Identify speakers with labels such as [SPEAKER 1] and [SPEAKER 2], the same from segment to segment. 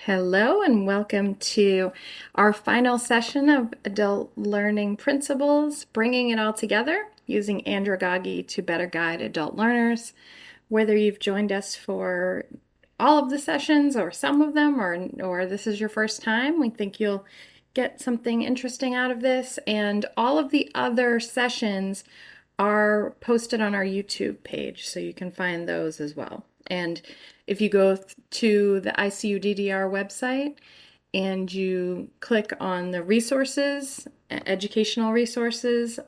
[SPEAKER 1] Hello and welcome to our final session of Adult Learning Principles, bringing it all together using Andragogy to better guide adult learners. Whether you've joined us for all of the sessions or some of them, or this is your first time, we think you'll get something interesting out of this. And all of the other sessions are posted on our YouTube page, so you can find those as well. And if you go to the ICUDDR website and you click on the resources, educational resources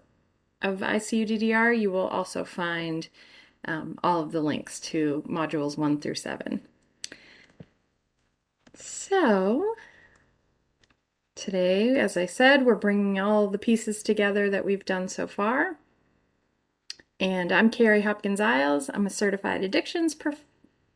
[SPEAKER 1] of ICUDDR, you will also find all of the links to modules 1 through 7. So today, as I said, we're bringing all the pieces together that we've done so far. And I'm Cary Hopkins Eyles. I'm a certified addictions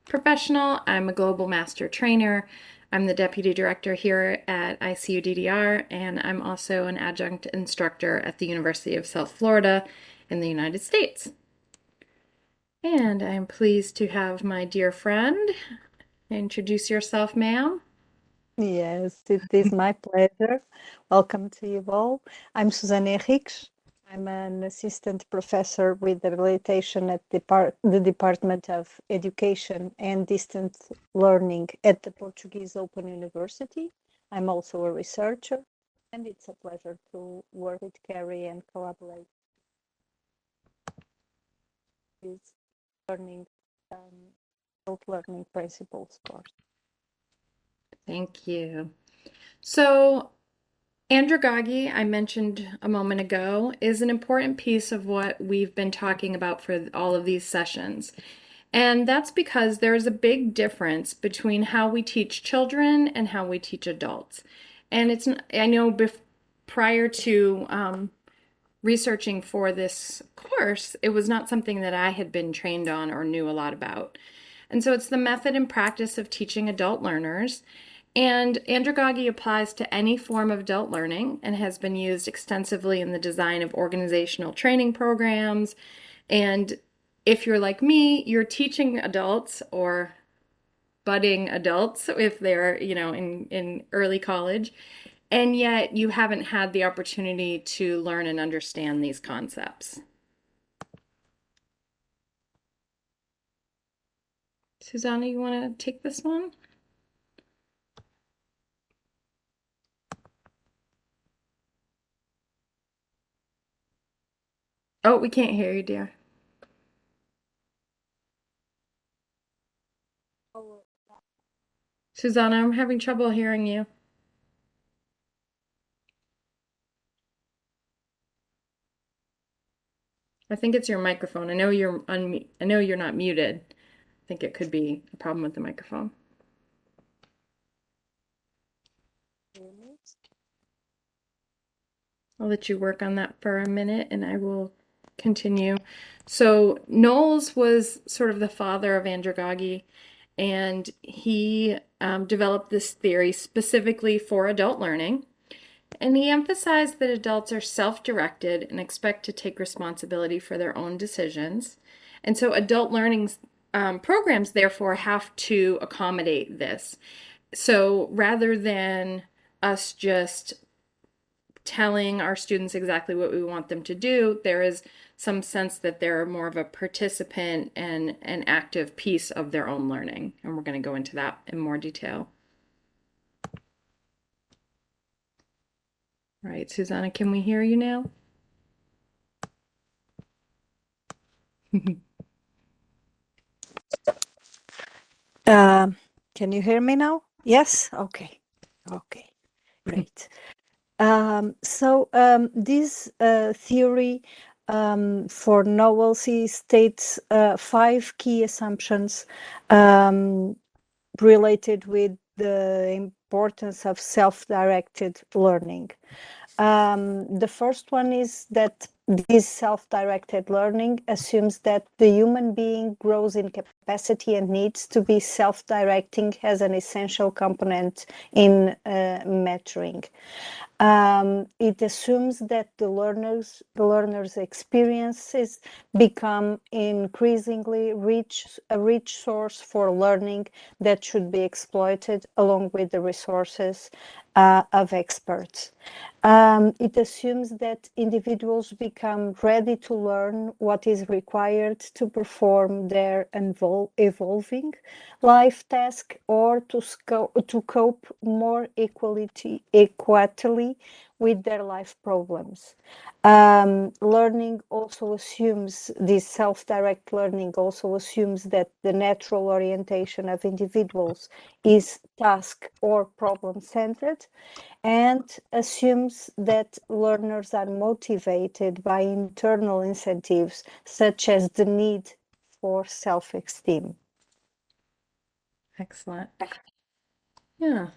[SPEAKER 1] professional. I'm a global master trainer. I'm the deputy director here at ICUDDR, and I'm also an adjunct instructor at the University of South Florida in the United States. And I'm pleased to have my dear friend. Introduce yourself, ma'am.
[SPEAKER 2] Yes, it is my pleasure. Welcome to you all. I'm Susana Henriques. I'm an assistant professor with rehabilitation at the Department of Education and Distance Learning at the Portuguese Open University. I'm also a researcher, and it's a pleasure to work with Cary and collaborate with learning, adult learning principles course.
[SPEAKER 1] Thank you. So, Andragogy, I mentioned a moment ago, is an important piece of what we've been talking about for all of these sessions. And that's because there's a big difference between how we teach children and how we teach adults. And I know prior to researching for this course, it was not something that I had been trained on or knew a lot about. And so it's the method and practice of teaching adult learners. And Andragogy applies to any form of adult learning and has been used extensively in the design of organizational training programs. And if you're like me, you're teaching adults or budding adults if they're, in early college, and yet you haven't had the opportunity to learn and understand these concepts. Susana, you want to take this one? Oh, we can't hear you, dear. Susana, I'm having trouble hearing you. I think it's your microphone. I know you're not muted. I think it could be a problem with the microphone. I'll let you work on that for a minute and I will continue. So Knowles was sort of the father of Andragogy, and he developed this theory specifically for adult learning. And he emphasized that adults are self-directed and expect to take responsibility for their own decisions. And so adult learning programs, therefore, have to accommodate this. So rather than us just telling our students exactly what we want them to do, there is some sense that they're more of a participant and an active piece of their own learning. And we're going to go into that in more detail. All right, Susana, can we hear you now?
[SPEAKER 2] Can you hear me now? Yes? Okay. Okay, great. This theory for Knowles states 5 key assumptions related with the importance of self-directed learning. The first one is that this self-directed learning assumes that the human being grows in capacity and needs to be self-directing as an essential component in mentoring. It assumes that the learner's experiences become increasingly a rich source for learning that should be exploited along with the resources of experts. It assumes that individuals become ready to learn what is required to perform their evolving life task or to cope more equally with their life problems. Learning also assumes, this self-direct learning also assumes that the natural orientation of individuals is task or problem-centered, and assumes that learners are motivated by internal incentives, such as the need for self-esteem.
[SPEAKER 1] Excellent. Yeah.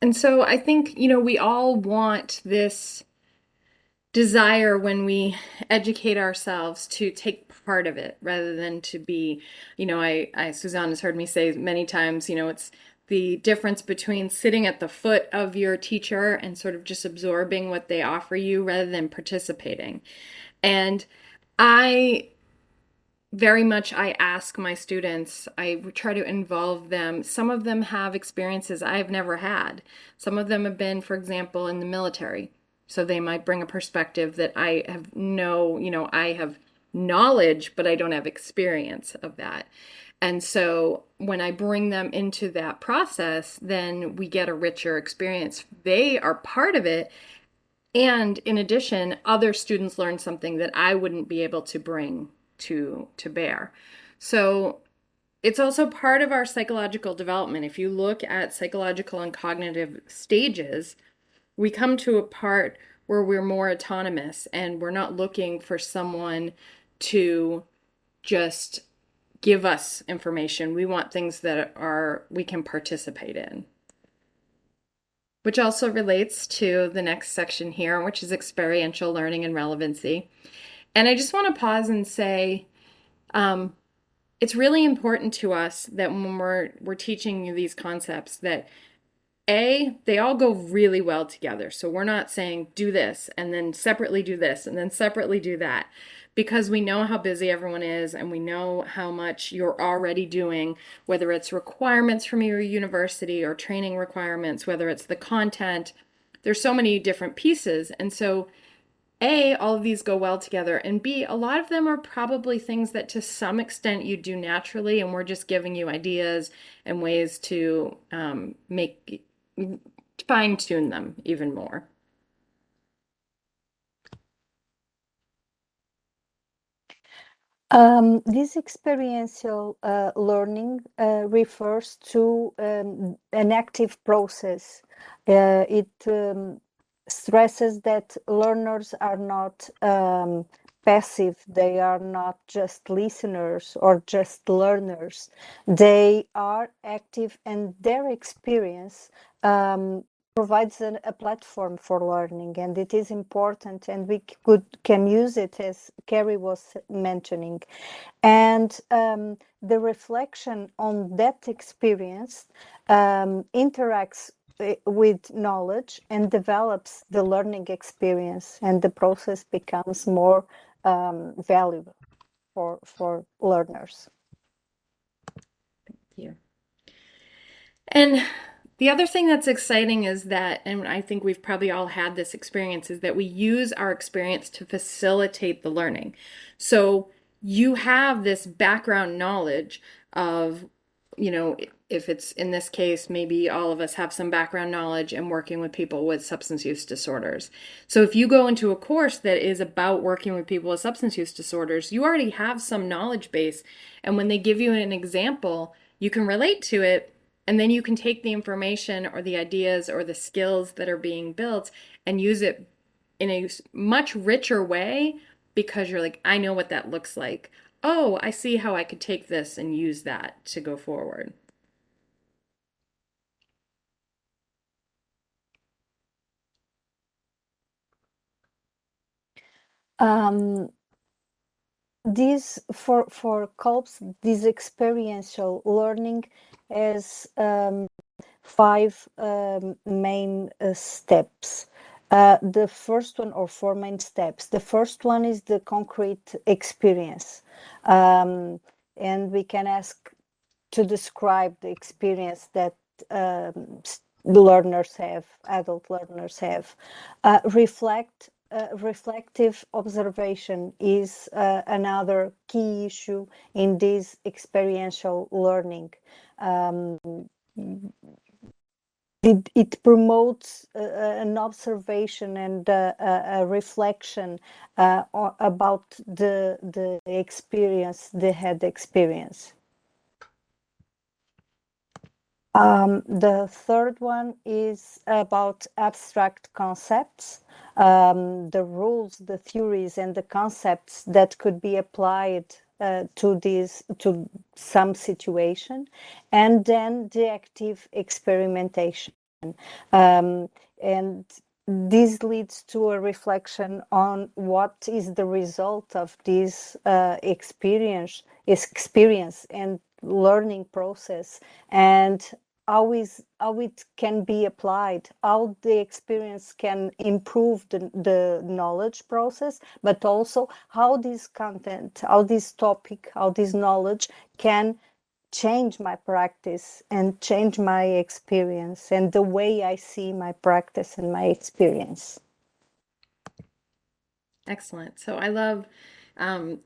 [SPEAKER 1] And so I think, we all want this desire when we educate ourselves to take part of it rather than to be, Susana's heard me say many times, it's the difference between sitting at the foot of your teacher and sort of just absorbing what they offer you rather than participating. And I very much I ask my students, I try to involve them. Some of them have experiences I've never had. Some of them have been, for example, in the military. So they might bring a perspective that I have I have knowledge, but I don't have experience of that. And so when I bring them into that process, then we get a richer experience. They are part of it. And in addition, other students learn something that I wouldn't be able to bring to bear. So it's also part of our psychological development. If you look at psychological and cognitive stages, we come to a part where we're more autonomous and we're not looking for someone to just give us information. We want things that we can participate in. Which also relates to the next section here, which is experiential learning and relevancy. And I just want to pause and say, it's really important to us that when we're teaching you these concepts that they all go really well together. So we're not saying do this and then separately do this and then separately do that, because we know how busy everyone is and we know how much you're already doing, whether it's requirements from your university or training requirements, whether it's the content. There's so many different pieces. And so all of these go well together, and B, a lot of them are probably things that to some extent you do naturally, and we're just giving you ideas and ways to fine tune them even more.
[SPEAKER 2] This experiential learning refers to an active process. It stresses that learners are not passive, they are not just listeners or just learners. They are active, and their experience provides a platform for learning, and it is important, and we can use it, as Cary was mentioning. And the reflection on that experience interacts with knowledge and develops the learning experience, and the process becomes more valuable for learners.
[SPEAKER 1] Yeah. And the other thing that's exciting is that, and I think we've probably all had this experience, is that we use our experience to facilitate the learning. So you have this background knowledge of, if it's in this case, maybe all of us have some background knowledge in working with people with substance use disorders. So if you go into a course that is about working with people with substance use disorders, you already have some knowledge base. And when they give you an example, you can relate to it, and then you can take the information or the ideas or the skills that are being built and use it in a much richer way, because you're like, I know what that looks like. Oh, I see how I could take this and use that to go forward.
[SPEAKER 2] This for COPS, this experiential learning has five main steps. The first one, or four main steps. The first one is the concrete experience. And we can ask to describe the experience that learners have, adult learners have. Reflective observation is another key issue in this experiential learning. It promotes an observation and a reflection about the experience, the head experience. The third one is about abstract concepts, the rules, the theories, and the concepts that could be applied to some situation, and then the active experimentation. And this leads to a reflection on what is the result of this experience and learning process, and how it can be applied, how the experience can improve the knowledge process, but also how this content, how this topic, how this knowledge can change my practice and change my experience and the way I see my practice and my experience.
[SPEAKER 1] Excellent. So I love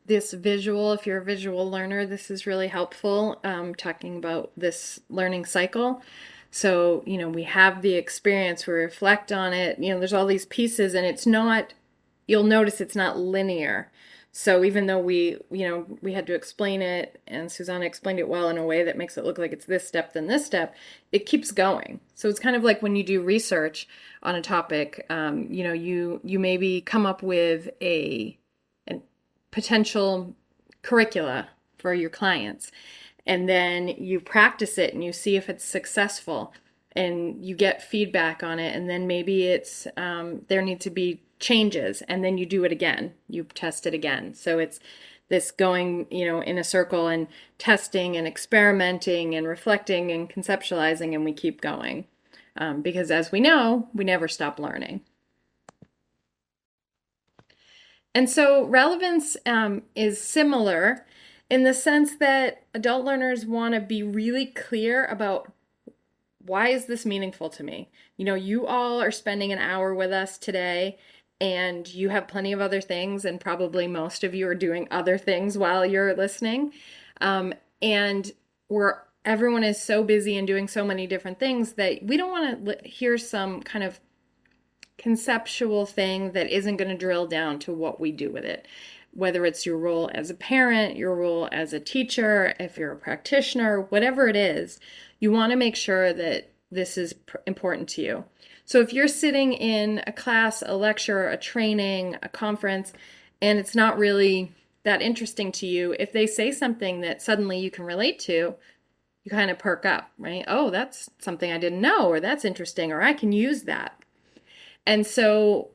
[SPEAKER 1] this visual. If you're a visual learner, this is really helpful, talking about this learning cycle. So, we have the experience, we reflect on it, there's all these pieces, and it's not, you'll notice it's not linear. So even though we had to explain it, and Susana explained it well in a way that makes it look like it's this step, then this step, it keeps going. So it's kind of like when you do research on a topic, you maybe come up with a potential curricula for your clients, and then you practice it and you see if it's successful, and you get feedback on it, and then maybe it's there need to be changes, and then you do it again, you test it again. So it's this going in a circle, and testing and experimenting and reflecting and conceptualizing, and we keep going, because as we know, we never stop learning. And so relevance is similar in the sense that adult learners want to be really clear about, why is this meaningful to me? You all are spending an hour with us today, and you have plenty of other things, and probably most of you are doing other things while you're listening. And everyone is so busy and doing so many different things that we don't want to hear some kind of conceptual thing that isn't going to drill down to what we do with it. Whether it's your role as a parent, your role as a teacher, if you're a practitioner, whatever it is, you want to make sure that this is important to you. So if you're sitting in a class, a lecture, a training, a conference, and it's not really that interesting to you, if they say something that suddenly you can relate to, you kind of perk up, right? Oh, that's something I didn't know, or that's interesting, or I can use that. And so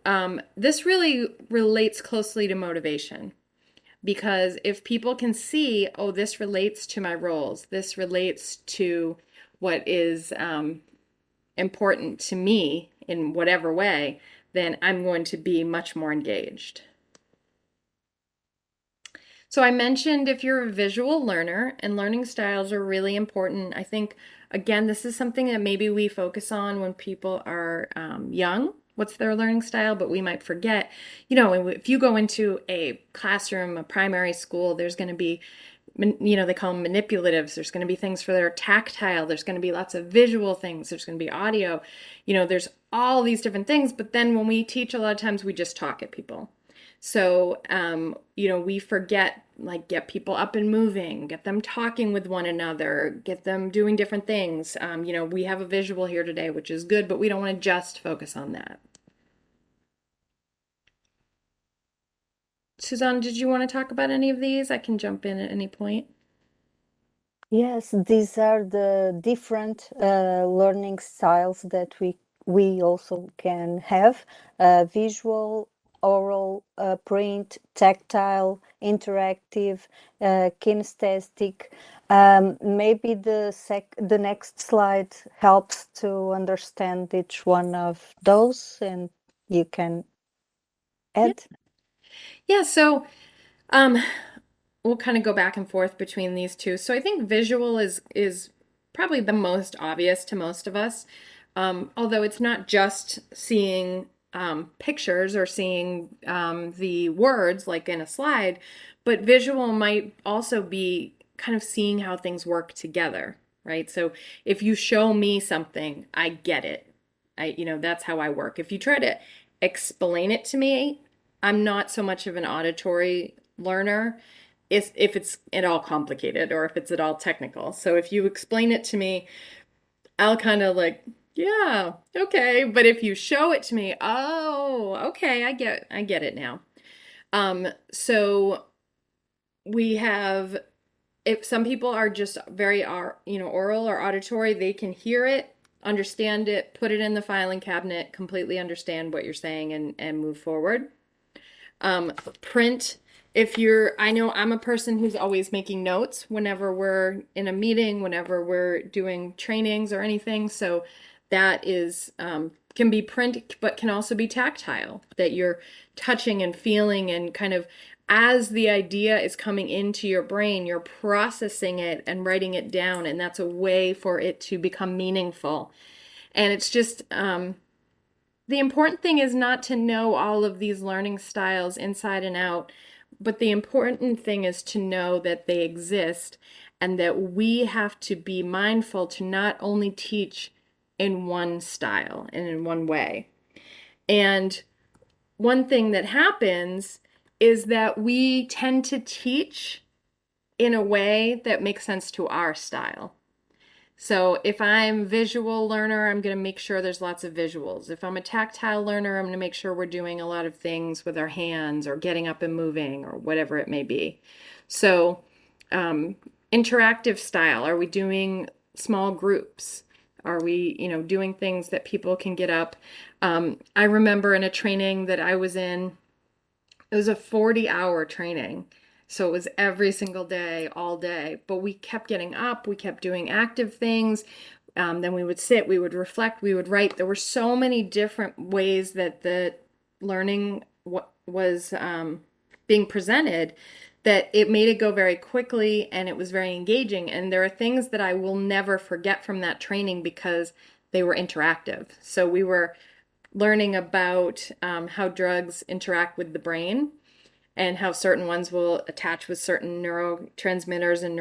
[SPEAKER 1] this really relates closely to motivation, because if people can see, oh, this relates to my roles, this relates to what is important to me in whatever way, then I'm going to be much more engaged. So I mentioned, if you're a visual learner, and learning styles are really important. I think, again, this is something that maybe we focus on when people are young. What's their learning style? But we might forget, if you go into a classroom, a primary school, there's going to be, they call them manipulatives. There's going to be things for their tactile. There's going to be lots of visual things. There's going to be audio. There's all these different things. But then when we teach, a lot of times we just talk at people. So, we forget, get people up and moving, get them talking with one another, get them doing different things. We have a visual here today, which is good, but we don't want to just focus on that. Susana, did you want to talk about any of these? I can jump in at any point.
[SPEAKER 2] Yes, these are the different learning styles that we also can have: visual, oral, print, tactile, interactive, kinesthetic. Maybe the next slide helps to understand each one of those, and you can
[SPEAKER 1] Yeah.
[SPEAKER 2] add.
[SPEAKER 1] Yeah, so um we'll kind of go back and forth between these two. So I think visual is probably the most obvious to most of us. Although it's not just seeing pictures or seeing the words like in a slide, but visual might also be kind of seeing how things work together, right? So if you show me something, I get it. That's how I work. If you try to explain it to me, I'm not so much of an auditory learner if it's at all complicated or if it's at all technical. So if you explain it to me, I'll kind of like, yeah, okay. But if you show it to me, oh, okay, I get it now. So we have if some people are just very oral or auditory, they can hear it, understand it, put it in the filing cabinet, completely understand what you're saying and move forward. Print, if you're, I know I'm a person who's always making notes whenever we're in a meeting, whenever we're doing trainings or anything. So that is, can be print, but can also be tactile, that you're touching and feeling and kind of as the idea is coming into your brain, you're processing it and writing it down. And that's a way for it to become meaningful. And it's just, the important thing is not to know all of these learning styles inside and out, but the important thing is to know that they exist and that we have to be mindful to not only teach in one style and in one way. And one thing that happens is that we tend to teach in a way that makes sense to our style. So if I'm visual learner, I'm going to make sure there's lots of visuals. If I'm a tactile learner, I'm going to make sure we're doing a lot of things with our hands or getting up and moving or whatever it may be. So interactive style, are we doing small groups? Are we, doing things that people can get up? I remember in a training that I was in, it was a 40-hour training. So it was every single day, all day. But we kept getting up, we kept doing active things. Then we would sit, we would reflect, we would write. There were so many different ways that the learning was being presented that it made it go very quickly and it was very engaging. And there are things that I will never forget from that training because they were interactive. So we were learning about how drugs interact with the brain and how certain ones will attach with certain neurotransmitters and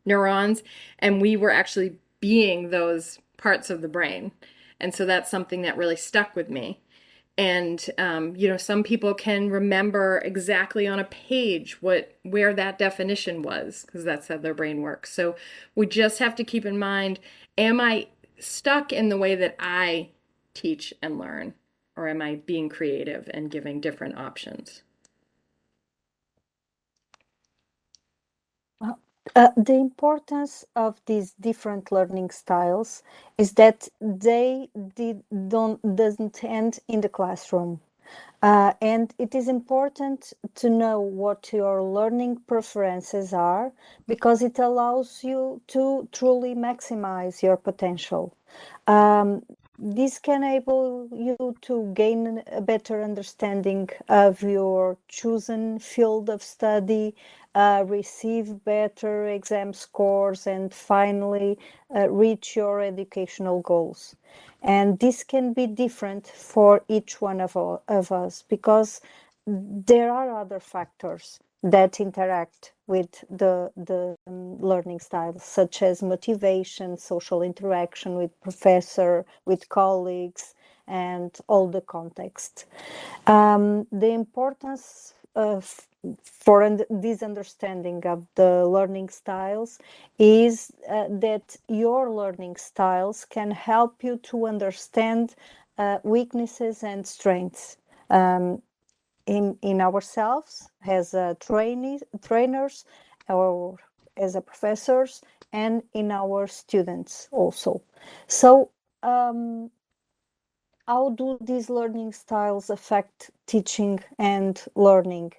[SPEAKER 1] neurons. And we were actually being those parts of the brain. And so that's something that really stuck with me. And some people can remember exactly on a page where that definition was because that's how their brain works. So we just have to keep in mind, am I stuck in the way that I teach and learn, or am I being creative and giving different options?
[SPEAKER 2] The importance of these different learning styles is that they doesn't end in the classroom. And it is important to know what your learning preferences are because it allows you to truly maximize your potential. Um, this can enable you to gain a better understanding of your chosen field of study, receive better exam scores, and finally reach your educational goals. And this can be different for each one of us because there are other factors that interact with the learning styles, such as motivation, social interaction with professor, with colleagues, and all the context. The importance of for this understanding of the learning styles is that your learning styles can help you to understand weaknesses and strengths in ourselves as trainers or as a professors and in our students also. So how do these learning styles affect teaching and learning?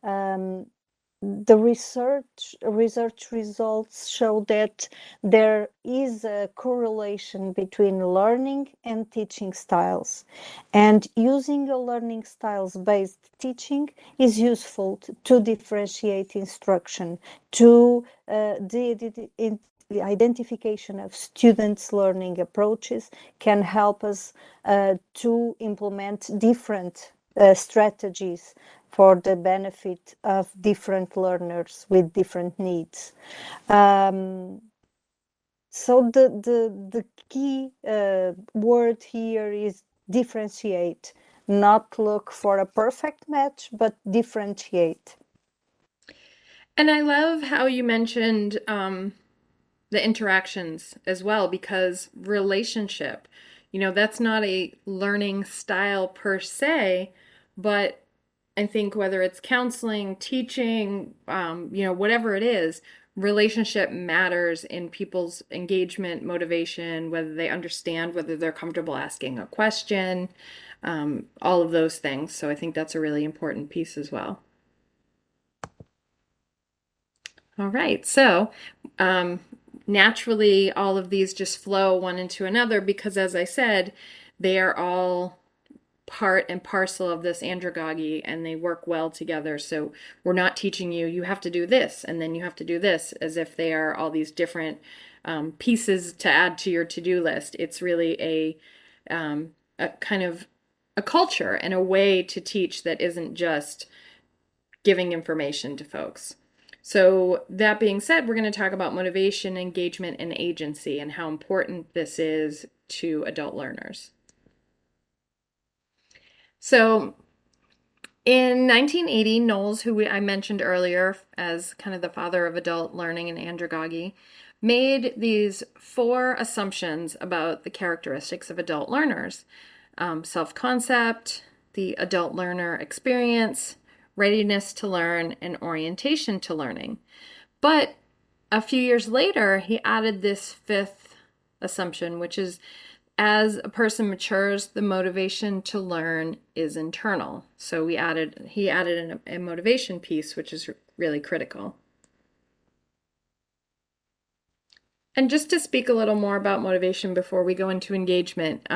[SPEAKER 2] Um, the research results show that there is a correlation between learning and teaching styles, and using a learning styles based teaching is useful to differentiate instruction, to the identification of students' learning approaches can help us to implement different strategies for the benefit of different learners with different needs. So the key word here is differentiate, not look for a perfect match, but differentiate.
[SPEAKER 1] And I love how you mentioned the interactions as well, because relationship, that's not a learning style per se, but I think whether it's counseling, teaching, whatever it is, relationship matters in people's engagement, motivation, whether they understand, whether they're comfortable asking a question, all of those things. So I think that's a really important piece as well. All right. So um, naturally, all of these just flow one into another because, as I said, they are all part and parcel of this andragogy and they work well together. So we're not teaching you, you have to do this and then you have to do this as if they are all these different pieces to add to your to-do list. It's really a kind of a culture and a way to teach that isn't just giving information to folks. So, that being said, we're going to talk about motivation, engagement, and agency and how important this is to adult learners. So, in 1980, Knowles, who I mentioned earlier as kind of the father of adult learning and andragogy, made these 4 assumptions about the characteristics of adult learners: self concept, the adult learner experience, readiness to learn, and orientation to learning. But a few years later, he added this 5th assumption, which is as a person matures, the motivation to learn is internal. So he added a motivation piece, which is really critical. And just to speak a little more about motivation before we go into engagement,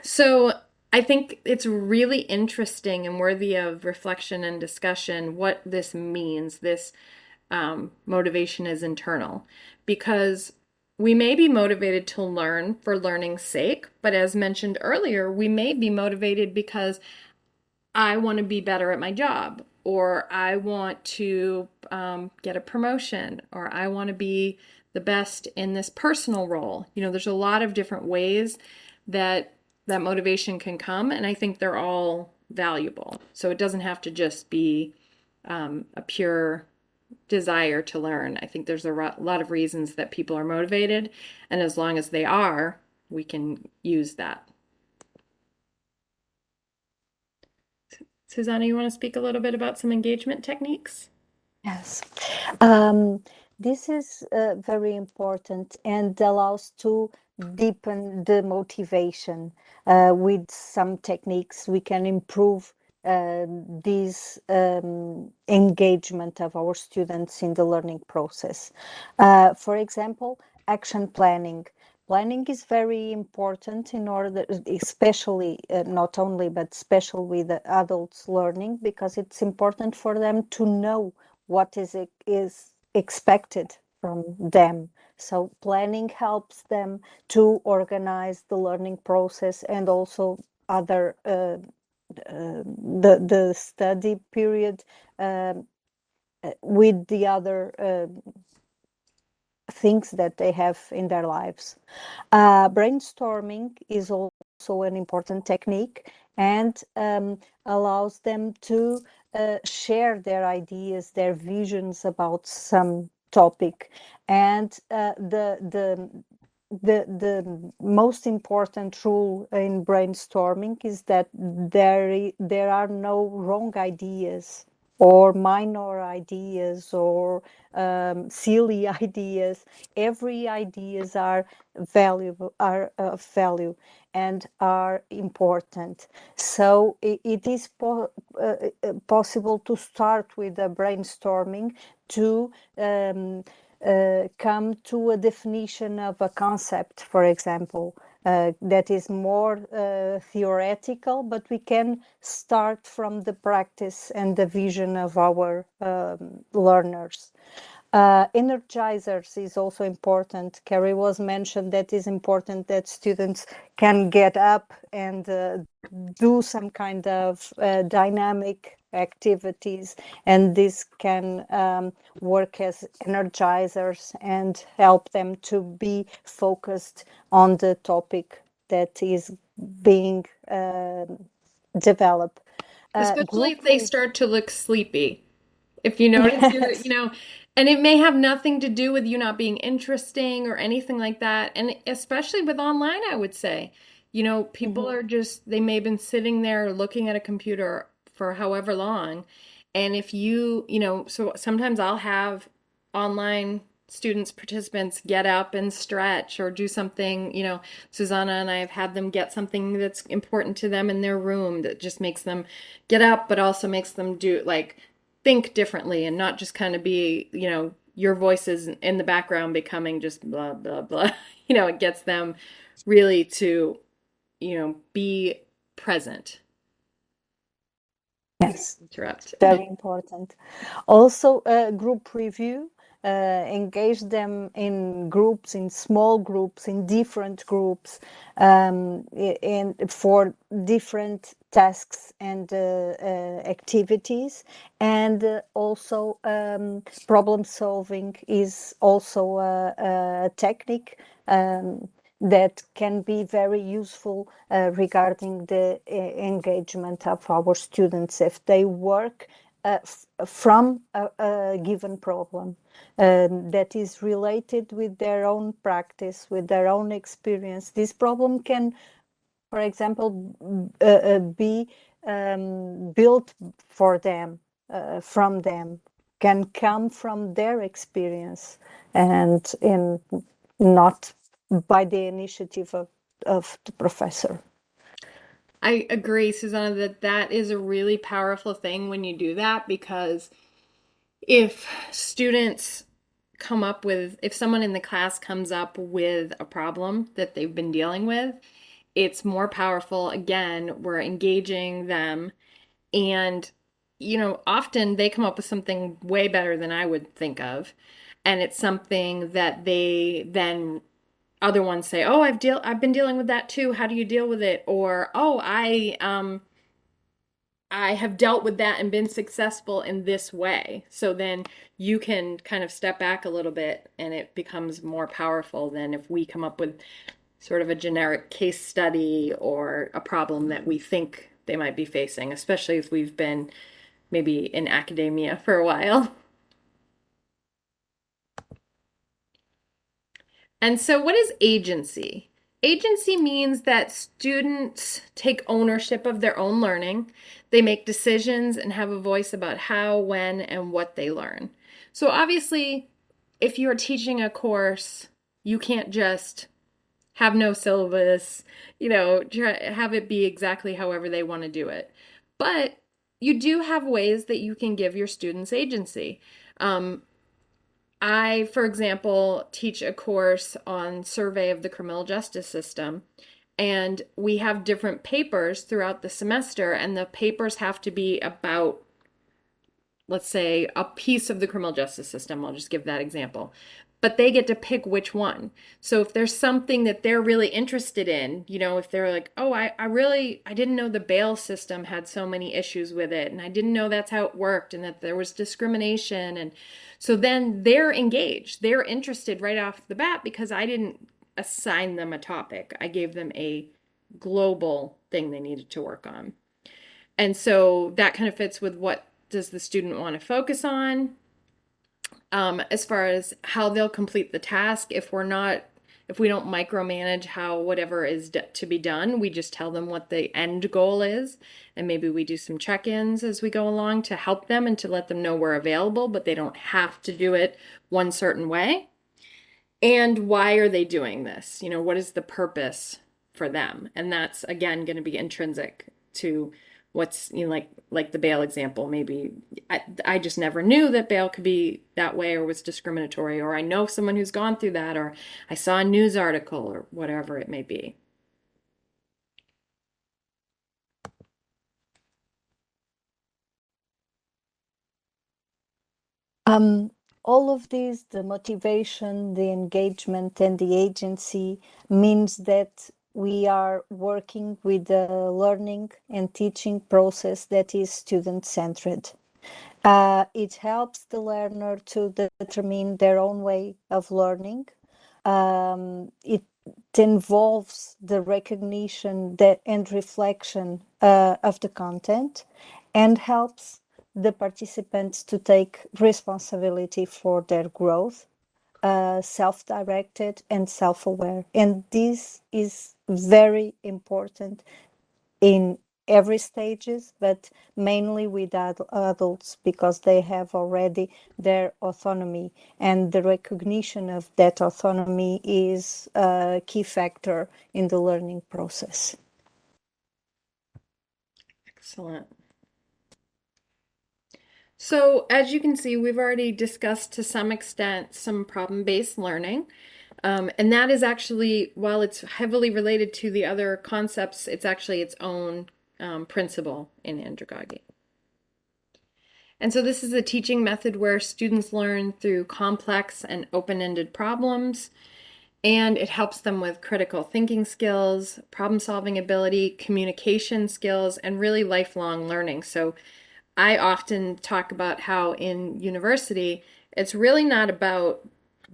[SPEAKER 1] so I think it's really interesting and worthy of reflection and discussion what this means. This motivation is internal, because we may be motivated to learn for learning's sake, but as mentioned earlier, we may be motivated because I want to be better at my job, or I want to get a promotion, or I want to be the best in this personal role. There's a lot of different ways that motivation can come, and I think they're all valuable. So it doesn't have to just be a pure desire to learn. I think there's a lot of reasons that people are motivated, and as long as they are, we can use that. Susana, you want to speak a little bit about some engagement techniques?
[SPEAKER 2] Yes. Um, this is very important and allows to deepen the motivation. With some techniques, we can improve this engagement of our students in the learning process. For example, action planning. Planning is very important in order, especially not only, but especially with the adults learning, because it's important for them to know what is expected from them. So planning helps them to organize the learning process and also other the study period with the other things that they have in their lives. Brainstorming is also an important technique and allows them to share their ideas, their visions about some topic. And the most important rule in brainstorming is that there are no wrong ideas. or minor ideas or silly ideas. Every ideas are valuable, are of value and are important. So it is possible to start with a brainstorming to come to a definition of a concept, for example, that is more theoretical, but we can start from the practice and the vision of our learners. Energizers is also important. Cary was mentioned that is important that students can get up and do some kind of dynamic activities, and this can work as energizers and help them to be focused on the topic that is being developed.
[SPEAKER 1] Especially
[SPEAKER 2] Group
[SPEAKER 1] if they
[SPEAKER 2] read.
[SPEAKER 1] start to look sleepy. If you notice
[SPEAKER 2] Yes.
[SPEAKER 1] and it may have nothing to do with you not being interesting or anything like that. And especially with online, I would say, people
[SPEAKER 2] Mhm.
[SPEAKER 1] are just, they may have been sitting there looking at a computer for however long. And if so sometimes I'll have online students, participants get up and stretch or do something, Susanna and I have had them get something that's important to them in their room that just makes them get up, but also makes them do like think differently and not just kind of be, your voices in the background becoming just blah, blah, blah. It gets them really to, be present.
[SPEAKER 2] Yes.
[SPEAKER 1] Interrupt.
[SPEAKER 2] Very important. Also, group review, engage them in groups, in small groups, in different groups, and for different tasks and activities. And also, problem solving is also a technique. That can be very useful regarding the engagement of our students if they work from a given problem that is related with their own practice, with their own experience. This problem can, for example, be built for them, from them, can come from their experience and in not by the initiative of the professor.
[SPEAKER 1] I agree, Susanna, that that is a really powerful thing when you do that because if students if someone in the class comes up with a problem that they've been dealing with, it's more powerful. Again, we're engaging them, and, often they come up with something way better than I would think of. And it's something that they then other ones say, "Oh, I've been dealing with that too. How do you deal with it?" Or, "Oh, I have dealt with that and been successful in this way." So then you can kind of step back a little bit and it becomes more powerful than if we come up with sort of a generic case study or a problem that we think they might be facing, especially if we've been maybe in academia for a while. And so, what is agency? Agency means that students take ownership of their own learning. They make decisions and have a voice about how, when, and what they learn. So, obviously, if you're teaching a course, you can't just have no syllabus, have it be exactly however they want to do it. But you do have ways that you can give your students agency. I, for example, teach a course on survey of the criminal justice system, and we have different papers throughout the semester, and the papers have to be about, let's say, a piece of the criminal justice system. I'll just give that example. But they get to pick which one. So if there's something that they're really interested in, if they're like, "Oh, I didn't know the bail system had so many issues with it, and I didn't know that's how it worked, and that there was discrimination." And so then they're engaged. They're interested right off the bat because I didn't assign them a topic. I gave them a global thing they needed to work on. And so that kind of fits with what does the student want to focus on. As far as how they'll complete the task, if we're not if we don't micromanage how whatever is to be done, we just tell them what the end goal is. And maybe we do some check-ins as we go along to help them and to let them know we're available, but they don't have to do it one certain way. And why are they doing this? What is the purpose for them? And that's again going to be intrinsic to what's, like the bail example. Maybe I just never knew that bail could be that way or was discriminatory, or I know someone who's gone through that, or I saw a news article, or whatever it may be.
[SPEAKER 2] All of these, the motivation, the engagement, and the agency means that we are working with a learning and teaching process that is student-centered. It helps the learner to determine their own way of learning. It involves the recognition and reflection of the content, and helps the participants to take responsibility for their growth, self-directed and self-aware. And this is very important in every stages, but mainly with adults, because they have already their autonomy, and the recognition of that autonomy is a key factor in the learning process.
[SPEAKER 1] Excellent. So, as you can see, we've already discussed to some extent some problem-based learning. And that is actually, while it's heavily related to the other concepts, it's actually its own principle in andragogy. And so this is a teaching method where students learn through complex and open-ended problems, and it helps them with critical thinking skills, problem-solving ability, communication skills, and really lifelong learning. So I often talk about how in university, it's really not about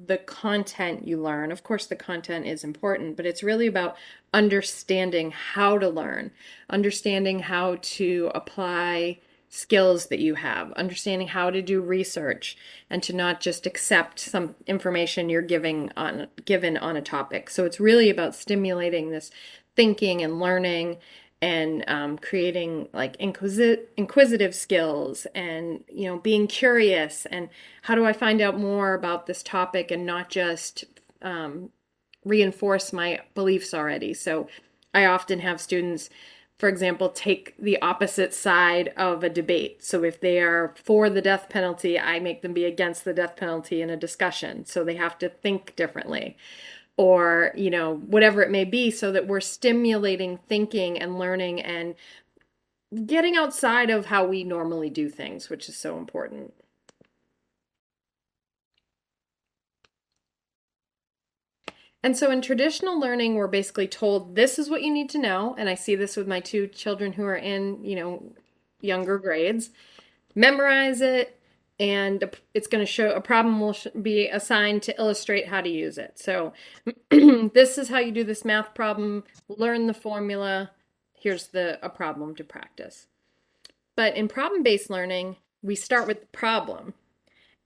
[SPEAKER 1] the content you learn. Of course, the content is important, but it's really about understanding how to learn, understanding how to apply skills that you have, understanding how to do research, and to not just accept some information you're given on a topic. So it's really about stimulating this thinking and learning, and creating like inquisitive skills, and being curious, and how do I find out more about this topic and not just reinforce my beliefs already. So I often have students, for example, take the opposite side of a debate. So if they are for the death penalty, I make them be against the death penalty in a discussion. So they have to think differently, or whatever it may be, so that we're stimulating thinking and learning and getting outside of how we normally do things, which is so important. And so in traditional learning, we're basically told this is what you need to know, and I see this with my two children who are in younger grades. Memorize it, and it's going to show a problem will be assigned to illustrate how to use it. So this is how you do this math problem. Learn the formula. Here's a problem to practice. But in problem-based learning, we start with the problem,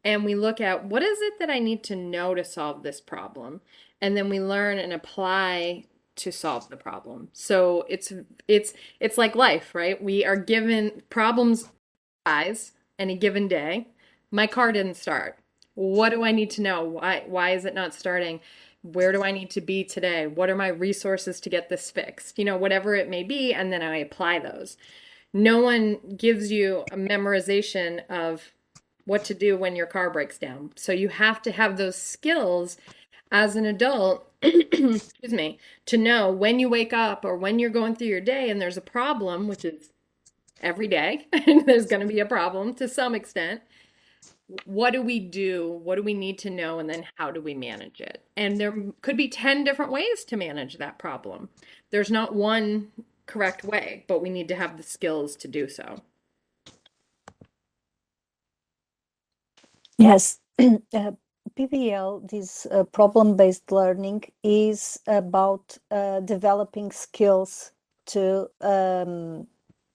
[SPEAKER 1] and we look at what is it that I need to know to solve this problem, and then we learn and apply to solve the problem. So it's like life, right? We are given problems any given day. My car didn't start. What do I need to know? Why is it not starting? Where do I need to be today? What are my resources to get this fixed? Whatever it may be, and then I apply those. No one gives you a memorization of what to do when your car breaks down. So you have to have those skills as an adult, excuse me, to know when you wake up or when you're going through your day and there's a problem, which is every day, and there's going to be a problem to some extent. What do we do? What do we need to know? And then how do we manage it? And there could be 10 different ways to manage that problem. There's not one correct way, but we need to have the skills to do so.
[SPEAKER 2] Yes. PBL, this problem-based learning, is about developing skills to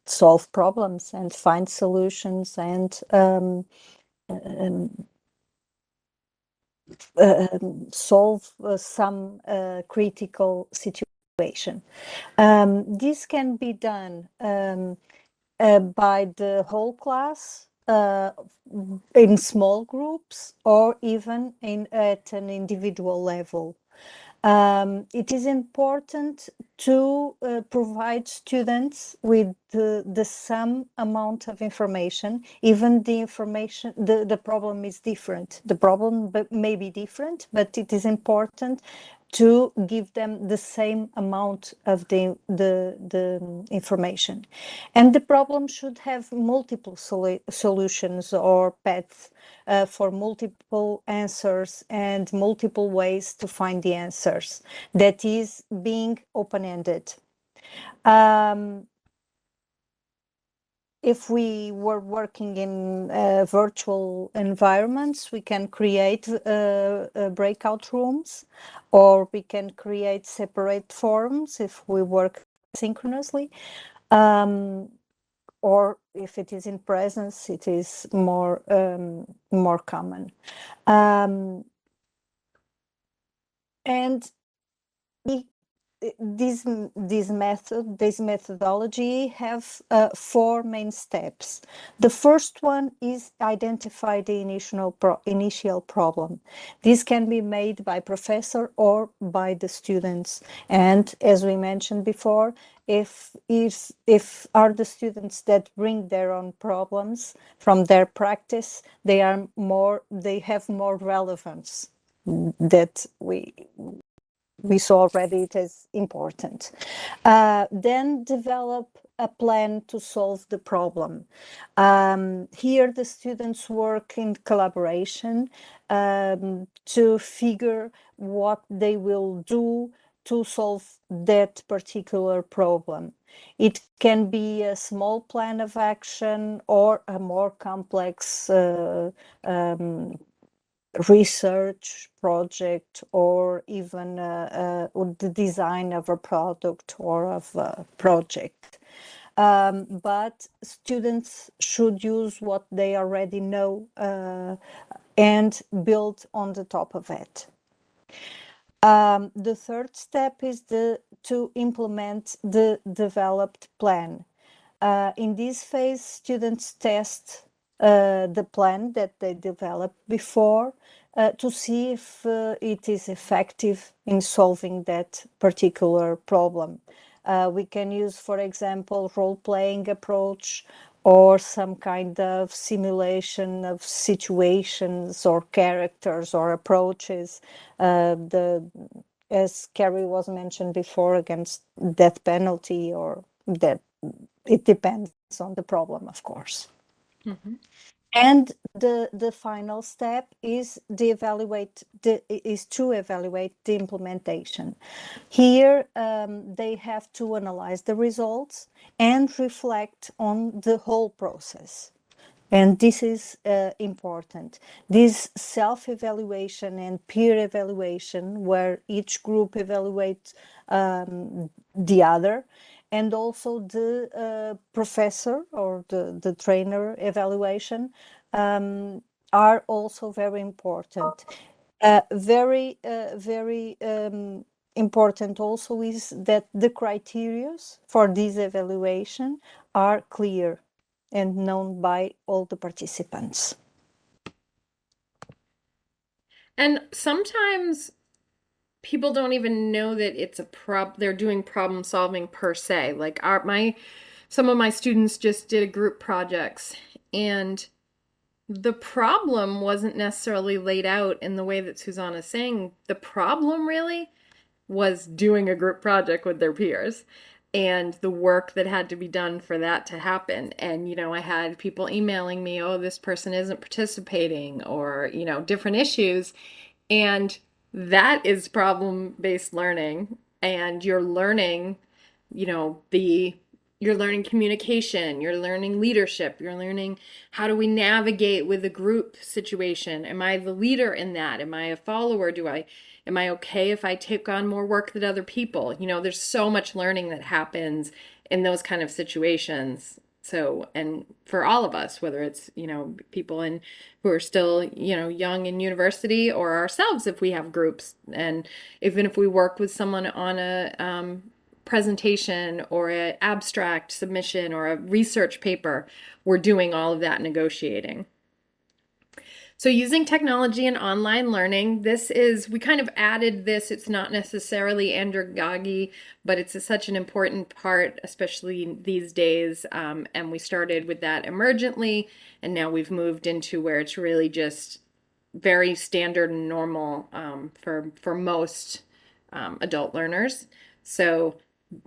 [SPEAKER 2] solve problems and find solutions, and solve some critical situation. This can be done by the whole class, in small groups, or even at an individual level. It is important to provide students with the same amount of information, even the information, the problem is different. The problem may be different, but it is important to give them the same amount of the information. And the problem should have multiple solutions or paths for multiple answers and multiple ways to find the answers. That is being open-ended. If we were working in virtual environments, we can create breakout rooms, or we can create separate forums if we work synchronously. Or if it is in presence, it is more common. And this methodology have 4 main steps. The first one is identify the initial problem. This can be made by professor or by the students. And as we mentioned before, if are the students that bring their own problems from their practice, they have more relevance that we saw already it is important. Then develop a plan to solve the problem. Here the students work in collaboration to figure what they will do to solve that particular problem. It can be a small plan of action or a more complex research project, or even the design of a product or of a project. But students should use what they already know and build on the top of it. The third step is to implement the developed plan. In this phase, students test the plan that they developed before to see if it is effective in solving that particular problem. We can use, for example, role-playing approach, or some kind of simulation of situations or characters or approaches. As Cary was mentioned before, against death penalty, or that it depends on the problem, of course.
[SPEAKER 1] Mm-hmm.
[SPEAKER 2] And the final step is to evaluate the implementation. Here, they have to analyze the results and reflect on the whole process. And this is important. This self-evaluation and peer evaluation, where each group evaluates the other, and also the professor or the trainer evaluation, are also very important. Very important also is that the criteria for this evaluation are clear and known by all the participants.
[SPEAKER 1] And sometimes people don't even know that it's they're doing problem solving per se. Like some of my students just did group projects, and the problem wasn't necessarily laid out in the way that Susana's saying. The problem really was doing a group project with their peers and the work that had to be done for that to happen. And, I had people emailing me, oh, this person isn't participating, or, different issues. And that is problem-based learning. And you're learning, you're learning communication, you're learning leadership, you're learning how do we navigate with a group situation. Am I the leader in that? Am I a follower? Am I okay if I take on more work than other people? There's so much learning that happens in those kind of situations. So, and for all of us, whether it's, people who are still, young in university, or ourselves if we have groups, and even if we work with someone on a presentation or an abstract submission or a research paper, we're doing all of that negotiating. So using technology and online learning, we kind of added this. It's not necessarily Andragogy, but it's such an important part, especially these days. And we started with that emergently, and now we've moved into where it's really just very standard and normal for most adult learners. So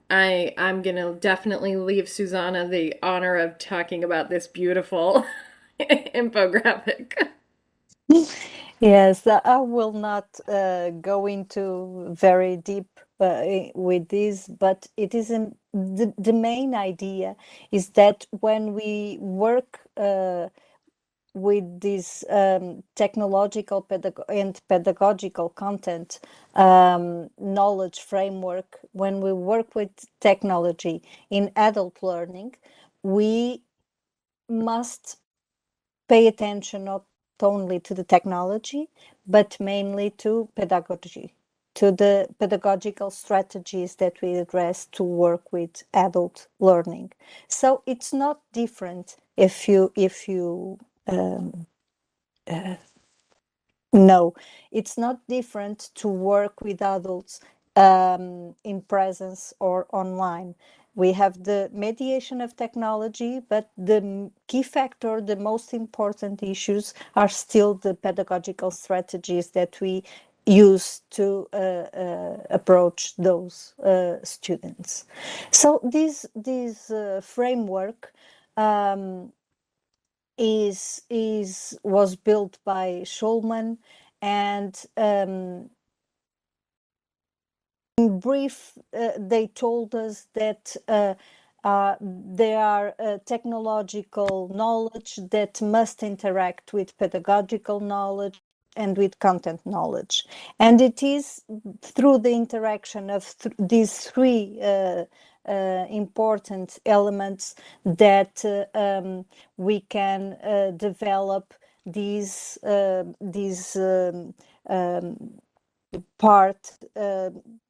[SPEAKER 1] I'm gonna definitely leave Susana the honor of talking about this beautiful infographic.
[SPEAKER 2] Yes, I will not go into very deep with this, but it is the main idea is that when we work with this technological and pedagogical content knowledge framework, when we work with technology in adult learning, we must pay attention not only to the technology, but mainly to pedagogy, to the pedagogical strategies that we address to work with adult learning. So it's not different if you no, it's not different to work with adults in presence or online. We have the mediation of technology, but the key factor, the most important issues are still the pedagogical strategies that we use to approach those students. So this framework was built by Schulman, and in brief, they told us that there are technological knowledge that must interact with pedagogical knowledge and with content knowledge. And it is through the interaction of these three important elements that we can develop these part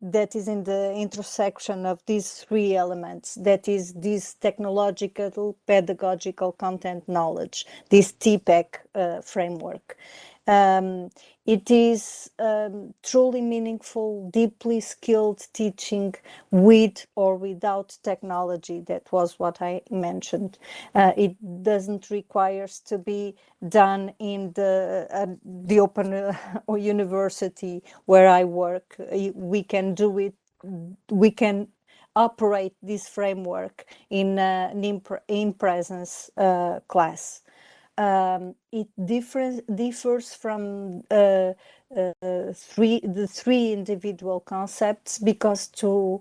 [SPEAKER 2] that is in the intersection of these three elements, that is this technological pedagogical content knowledge, this TPAC framework. It is truly meaningful, deeply skilled teaching with or without technology. That was what I mentioned. It doesn't require to be done in the open university where I work. We can do it. We can operate this framework in an in-presence class. It differs from the three individual concepts because to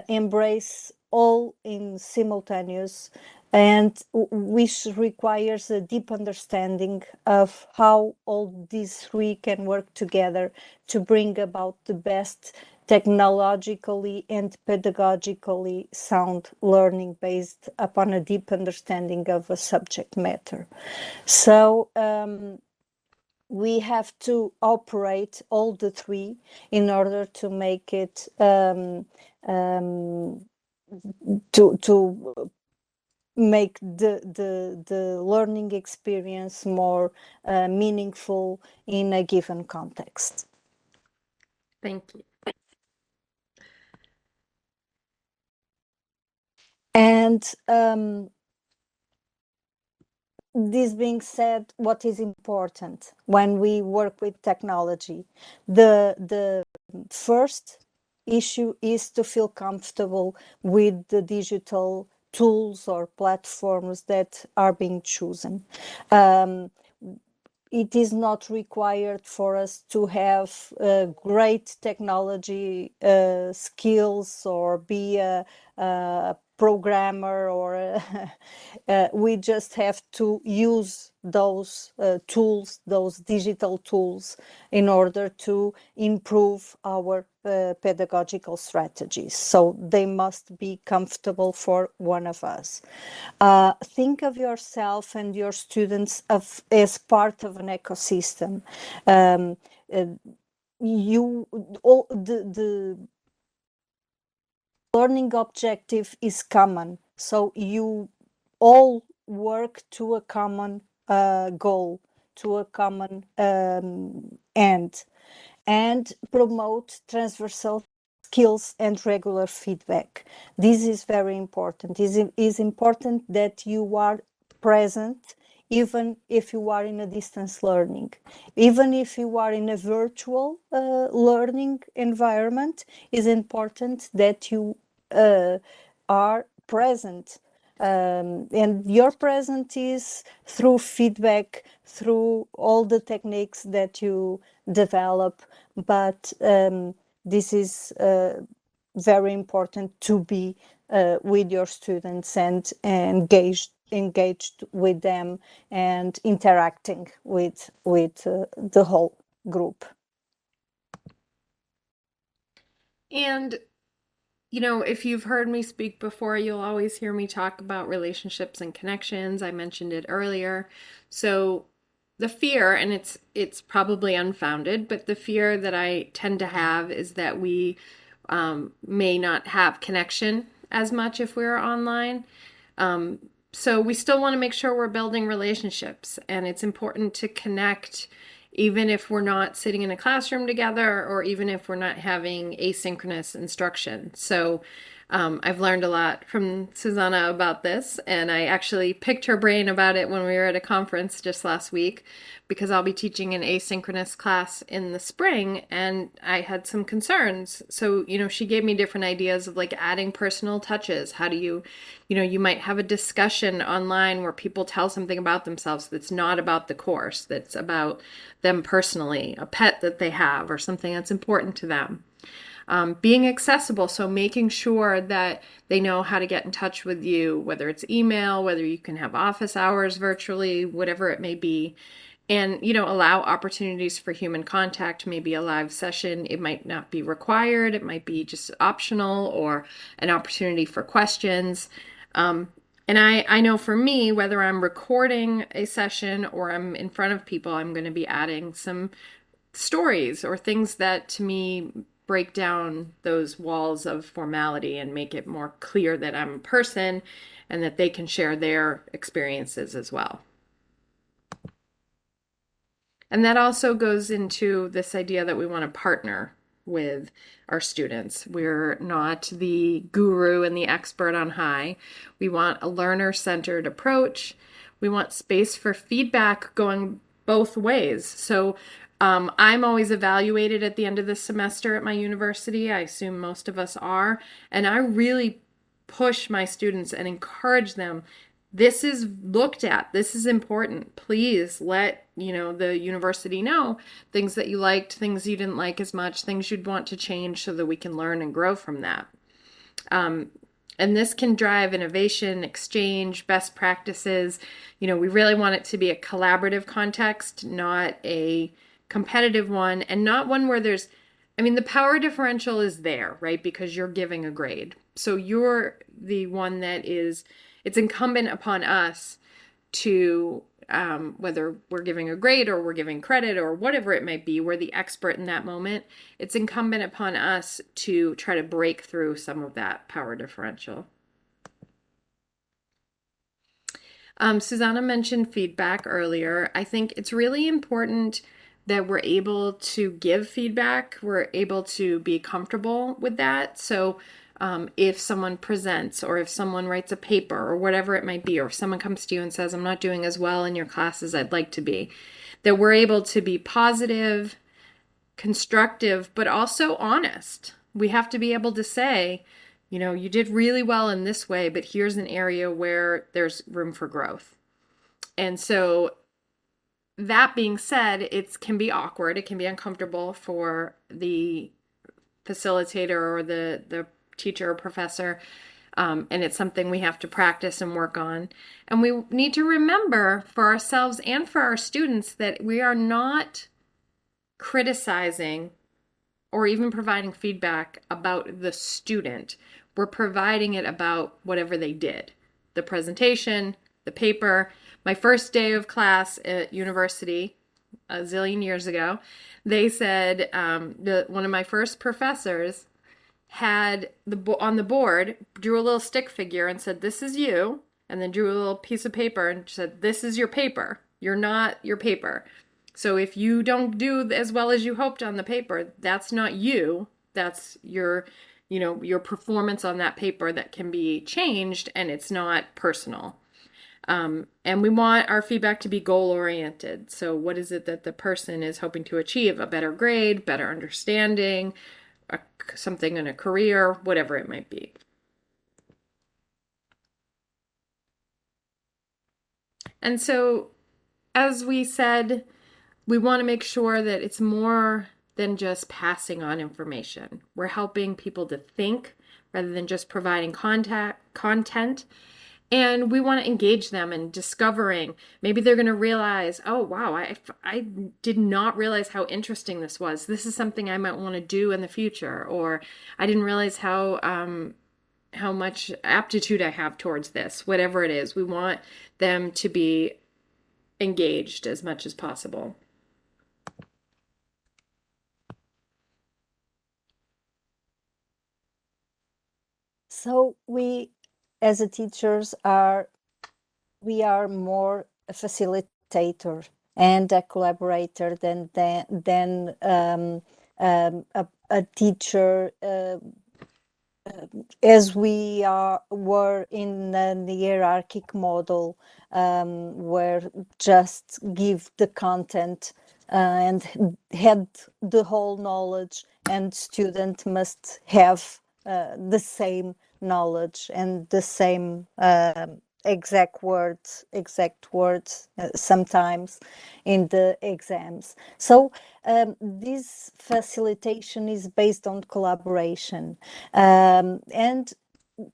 [SPEAKER 2] embrace all in simultaneous, and which requires a deep understanding of how all these three can work together to bring about the best technologically and pedagogically sound learning based upon a deep understanding of a subject matter. So we have to operate all the three in order to make it to make the learning experience more meaningful in a given context.
[SPEAKER 1] Thank you.
[SPEAKER 2] And this being said, what is important when we work with technology? The first issue is to feel comfortable with the digital tools or platforms that are being chosen. It is not required for us to have great technology skills or be a programmer or we just have to use those tools, those digital tools, in order to improve our pedagogical strategies. So they must be comfortable for one of us. Think of yourself and your students as part of an ecosystem. Um, uh, you all the learning objective is common, so you all work to a common goal, to a common end, and promote transversal skills and regular feedback. This is very important. It is important that you are present even if you are in a distance learning. Even if you are in a virtual learning environment, it's important that you are present. And your presence is through feedback, through all the techniques that you develop, but this is very important to be with your students and engaged with them and interacting with the whole group.
[SPEAKER 1] And you know, if you've heard me speak before, you'll always hear me talk about relationships and connections. I mentioned it earlier. So the fear, and it's probably unfounded, but the fear that I tend to have is that we may not have connection as much if we're online. Um, so we still want to make sure we're building relationships, and it's important to connect even if we're not sitting in a classroom together or even if we're not having asynchronous instruction. So I've learned a lot from Susana about this, and I actually picked her brain about it when we were at a conference just last week because I'll be teaching an asynchronous class in the spring, and I had some concerns. So, you know, she gave me different ideas of like adding personal touches. How do you might have a discussion online where people tell something about themselves that's not about the course, that's about them personally, a pet that they have, or something that's important to them. Being accessible, so making sure that they know how to get in touch with you, whether it's email, whether you can have office hours virtually, whatever it may be. And, you know, allow opportunities for human contact, maybe a live session. It might not be required. It might be just optional or an opportunity for questions. And I know for me, whether I'm recording a session or I'm in front of people, I'm going to be adding some stories or things that to me break down those walls of formality and make it more clear that I'm a person and that they can share their experiences as well. And that also goes into this idea that we want to partner with our students. We're not the guru and the expert on high. We want a learner-centered approach. We want space for feedback going both ways. So I'm always evaluated at the end of the semester at my university. I assume most of us are. And I really push my students and encourage them. This is looked at. This is important. Please let, the university know things that you liked, things you didn't like as much, things you'd want to change so that we can learn and grow from that. And this can drive innovation, exchange, best practices. We really want it to be a collaborative context, not a competitive one, and not one where the power differential is there, right? Because you're giving a grade. So you're the one it's incumbent upon us to, whether we're giving a grade or we're giving credit or whatever it might be, we're the expert in that moment. It's incumbent upon us to try to break through some of that power differential. Susana mentioned feedback earlier. I think it's really important that we're able to give feedback. We're able to be comfortable with that. So if someone presents or if someone writes a paper or whatever it might be, or if someone comes to you and says, I'm not doing as well in your class as I'd like to be, that we're able to be positive, constructive, but also honest. We have to be able to say, you did really well in this way, but here's an area where there's room for growth. And so that being said, it can be awkward. It can be uncomfortable for the facilitator or the teacher or professor And it's something we have to practice and work on. And we need to remember for ourselves and for our students that we are not criticizing or even providing feedback about the student. We're providing it about whatever they did, the presentation, the paper. My first day of class at university, a zillion years ago, they said one of my first professors had on the board drew a little stick figure and said, "This is you," and then drew a little piece of paper and said, "This is your paper. You're not your paper. So if you don't do as well as you hoped on the paper, that's not you. That's your performance on that paper that can be changed, and it's not personal." And we want our feedback to be goal oriented. So what is it that the person is hoping to achieve? A better grade, better understanding, something in a career, whatever it might be. And so, as we said, we want to make sure that it's more than just passing on information. We're helping people to think rather than just providing content. And we want to engage them in discovering. Maybe they're going to realize, oh, wow, I did not realize how interesting this was. This is something I might want to do in the future. Or I didn't realize how much aptitude I have towards this. Whatever it is, we want them to be engaged as much as possible.
[SPEAKER 2] So we, as a teachers, we are more a facilitator and a collaborator than a teacher, as we were in the hierarchic model, where just give the content and had the whole knowledge, and student must have the same knowledge and the same exact words sometimes in the exams. So this facilitation is based on collaboration, and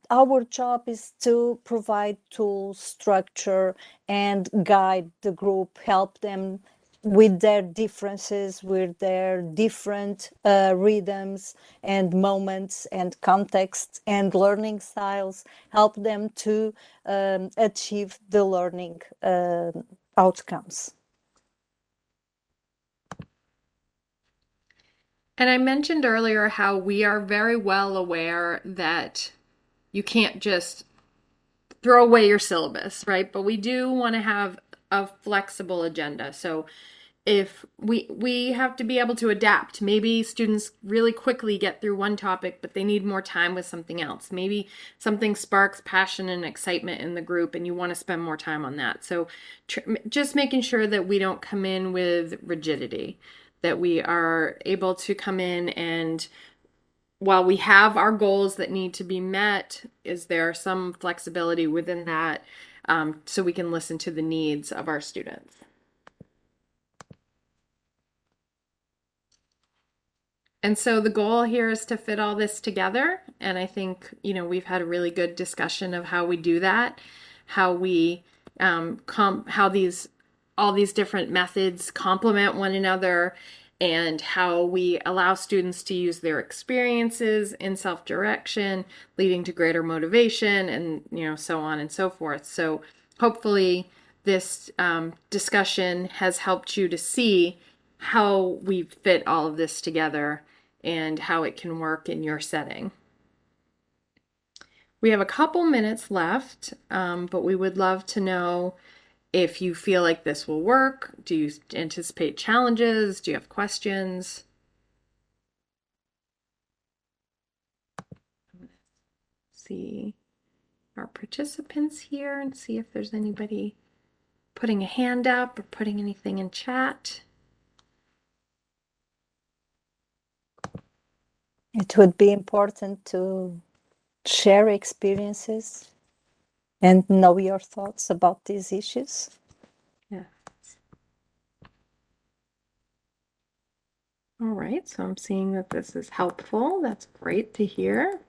[SPEAKER 2] our job is to provide tools, structure, and guide the group, help them with their differences, with their different rhythms and moments and contexts and learning styles, help them to achieve the learning outcomes.
[SPEAKER 1] And I mentioned earlier how we are very well aware that you can't just throw away your syllabus, right? But we do want to have a flexible agenda. So if we have to be able to adapt. Maybe students really quickly get through one topic, but they need more time with something else. Maybe something sparks passion and excitement in the group and you want to spend more time on that. So just making sure that we don't come in with rigidity, that we are able to come in and while we have our goals that need to be met, is there some flexibility within that, so we can listen to the needs of our students? And so the goal here is to fit all this together. And I think, we've had a really good discussion of how we do that, how we, how all these different methods complement one another, and how we allow students to use their experiences in self-direction, leading to greater motivation, and, so on and so forth. So hopefully this discussion has helped you to see how we fit all of this together and how it can work in your setting. We have a couple minutes left, but we would love to know if you feel like this will work. Do you anticipate challenges? Do you have questions? See our participants here and see if there's anybody putting a hand up or putting anything in chat.
[SPEAKER 2] It would be important to share experiences and know your thoughts about these issues.
[SPEAKER 1] Yeah. All right, so I'm seeing that this is helpful. That's great to hear.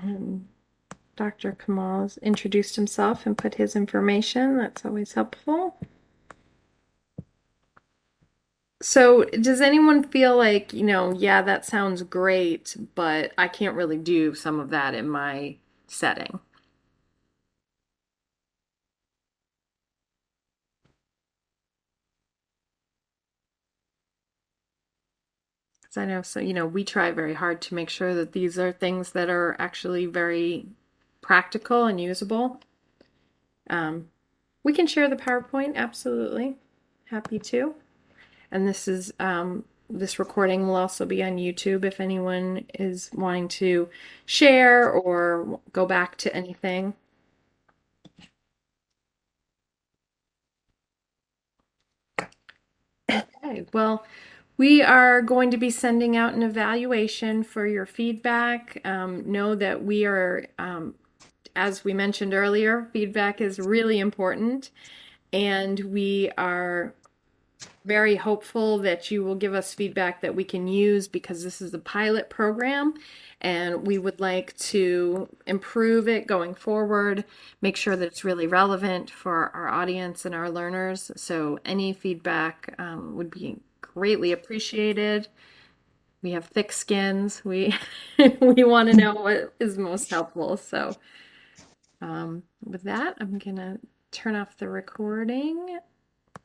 [SPEAKER 1] And Dr. Kamal has introduced himself and put his information. That's always helpful. So, does anyone feel like, yeah, that sounds great, but I can't really do some of that in my setting? 'Cause I know, so, we try very hard to make sure that these are things that are actually very practical and usable. Um, we can share the PowerPoint, absolutely. Happy to. And this recording will also be on YouTube if anyone is wanting to share or go back to anything. Okay, well, we are going to be sending out an evaluation for your feedback. Know that we are, as we mentioned earlier, feedback is really important, and we are very hopeful that you will give us feedback that we can use because this is a pilot program and we would like to improve it going forward, make sure that it's really relevant for our audience and our learners. So any feedback would be greatly appreciated. We have thick skins. We we want to know what is most helpful. So with that, I'm gonna turn off the recording